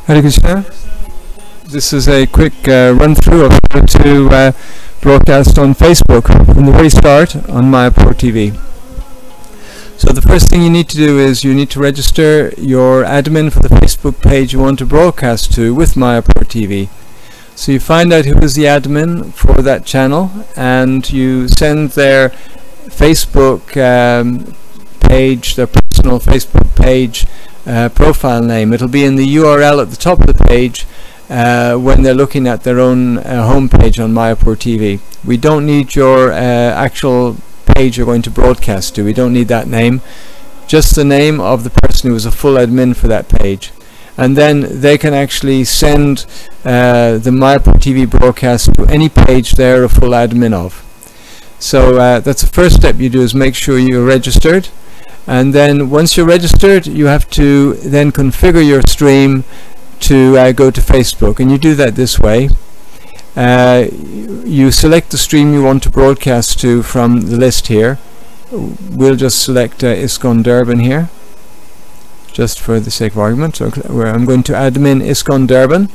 Hare Krishna. This is a quick run-through of how to broadcast on Facebook from the very start on Mayapur TV. So the first thing you need to do is you need to register your admin for the Facebook page you want to broadcast to with Mayapur TV. So you find out who is the admin for that channel and you send their Facebook page, their personal Facebook page profile name. It'll be in the URL at the top of the page when they're looking at their own home page on Mayapur TV. We don't need your actual page you're going to broadcast to. We don't need that name, just the name of the person who is a full admin for that page. And then they can actually send the Mayapur TV broadcast to any page they're a full admin of. So that's the first step you do, is make sure you're registered. And then once you're registered, you have to then configure your stream to go to Facebook, and you do that this way. You select the stream you want to broadcast to from the list here. We'll just select ISKCON Durban here, just for the sake of argument. So I'm going to admin ISKCON Durban,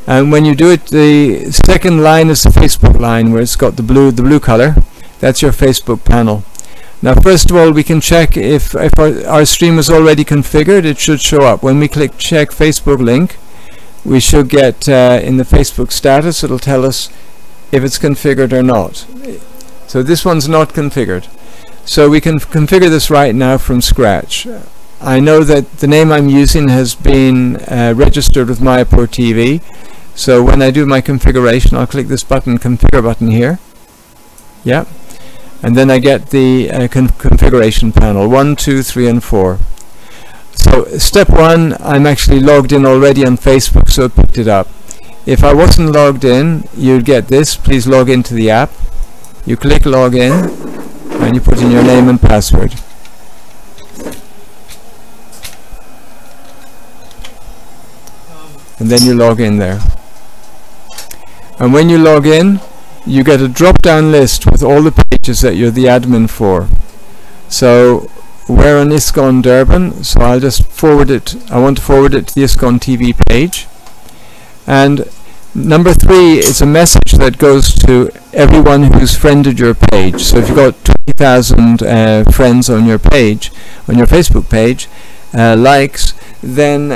and when you do it, the second line is the Facebook line where it's got the blue color. That's your Facebook panel. Now first of all, we can check if our stream is already configured. It should show up. When we click check Facebook link, we should get in the Facebook status, it'll tell us if it's configured or not. So this one's not configured. So we can configure this right now from scratch. I know that the name I'm using has been registered with Mayapur TV. So when I do my configuration, I'll click this button, configure button here. Yep. And then I get the configuration panel 1, 2, 3 and 4. So step 1, I'm actually logged in already on Facebook, so it picked it up. If I wasn't logged in, you'd get this: please log into the app. You click log in and you put in your name and password. And then you log in there. And when you log in, you get a drop-down list with all the pages that you're the admin for. So we're on ISKCON Durban, so I'll just forward it. I want to forward it to the ISKCON TV page. And number 3 is a message that goes to everyone who's friended your page. So if you've got 20,000 friends on your page, on your Facebook page, likes, then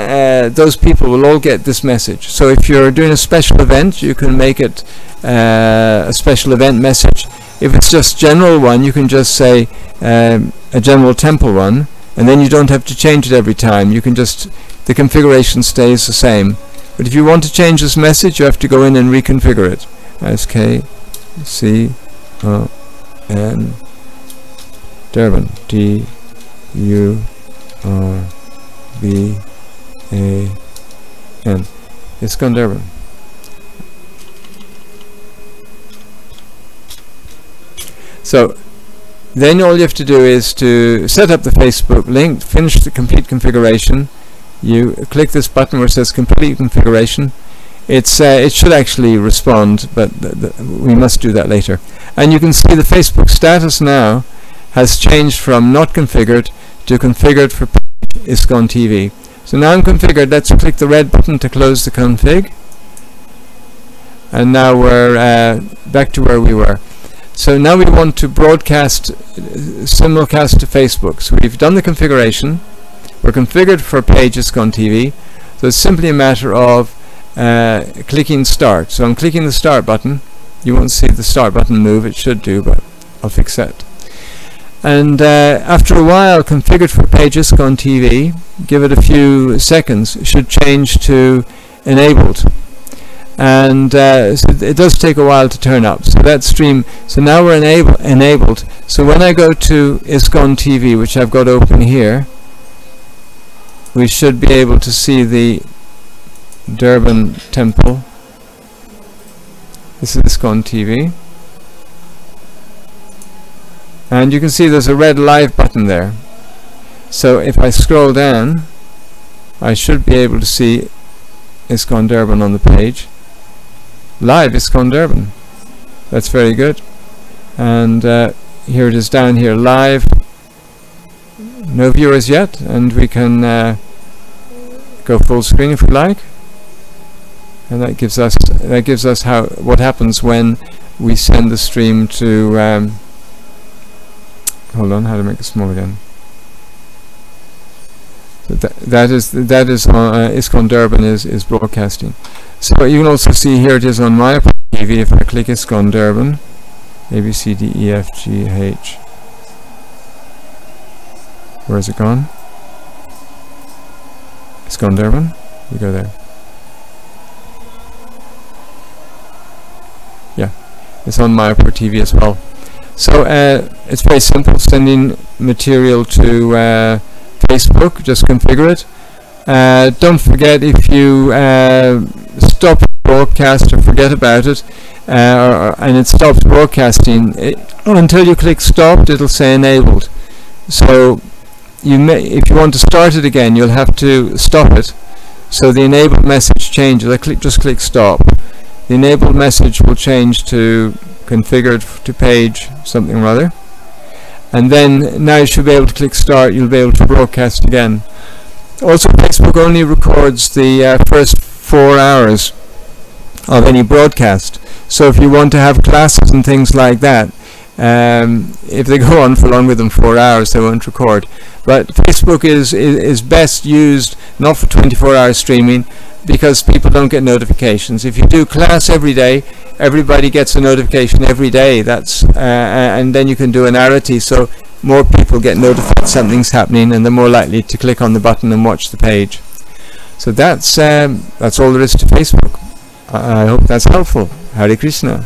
those people will all get this message. So if you're doing a special event, you can make it a special event message. If it's just general one, you can just say a general temple one, and then you don't have to change it every time. You can just, the configuration stays the same. But if you want to change this message, you have to go in and reconfigure it. ISKCON Durban, D-U-R-B-A-N, ISKCON Durban. So then all you have to do is to set up the Facebook link, finish the complete configuration. You click this button where it says complete configuration. It should actually respond, but we must do that later. And you can see the Facebook status now has changed from not configured to configured for ISKCON TV. So now I'm configured. Let's click the red button to close the config. And now we're back to where we were. So now we want to broadcast, simulcast to Facebook. So we've done the configuration. We're configured for page ISKCON TV. So it's simply a matter of clicking start. So I'm clicking the start button. You won't see the start button move. It should do, but I'll fix that. And after a while, configured for page ISKCON TV, give it a few seconds, it should change to enabled. And so it does take a while to turn up. So that stream, so now we're enabled. So when I go to ISKCON TV, which I've got open here, we should be able to see the Durban temple. This is ISKCON TV. And you can see there's a red live button there. So if I scroll down, I should be able to see ISKCON Durban on the page. Live ISKCON Durban. That's very good. And here it is down here, live. No viewers yet, and we can go full screen if we like. and that gives us what happens when we send the stream to hold on, how to make it small again. So that is ISKCON Durban is broadcasting. So you can also see here it is on my TV. If I click ISKCON Durban, A B C D E F G H, where is it gone? ISKCON Durban. You go there. Yeah, it's on Mayapur TV as well. So it's very simple, sending material to Facebook. Just configure it. Don't forget, if you stop broadcast or forget about it, and it stops broadcasting, until you click stop, it'll say enabled. So if you want to start it again, you'll have to stop it. So the enabled message changes. Just click stop. The enabled message will change to configured to page something or other, and then now you should be able to click start. You'll be able to broadcast again. Also, Facebook only records the first 4 hours of any broadcast. So if you want to have classes and things like that, if they go on for longer than 4 hours, they won't record. But Facebook is best used not for 24-hour streaming, because people don't get notifications. If you do class every day, everybody gets a notification every day. That's and then you can do an arity, so more people get notified something's happening, and they're more likely to click on the button and watch the page. So that's all there is to Facebook. I hope that's helpful. Hare Krishna.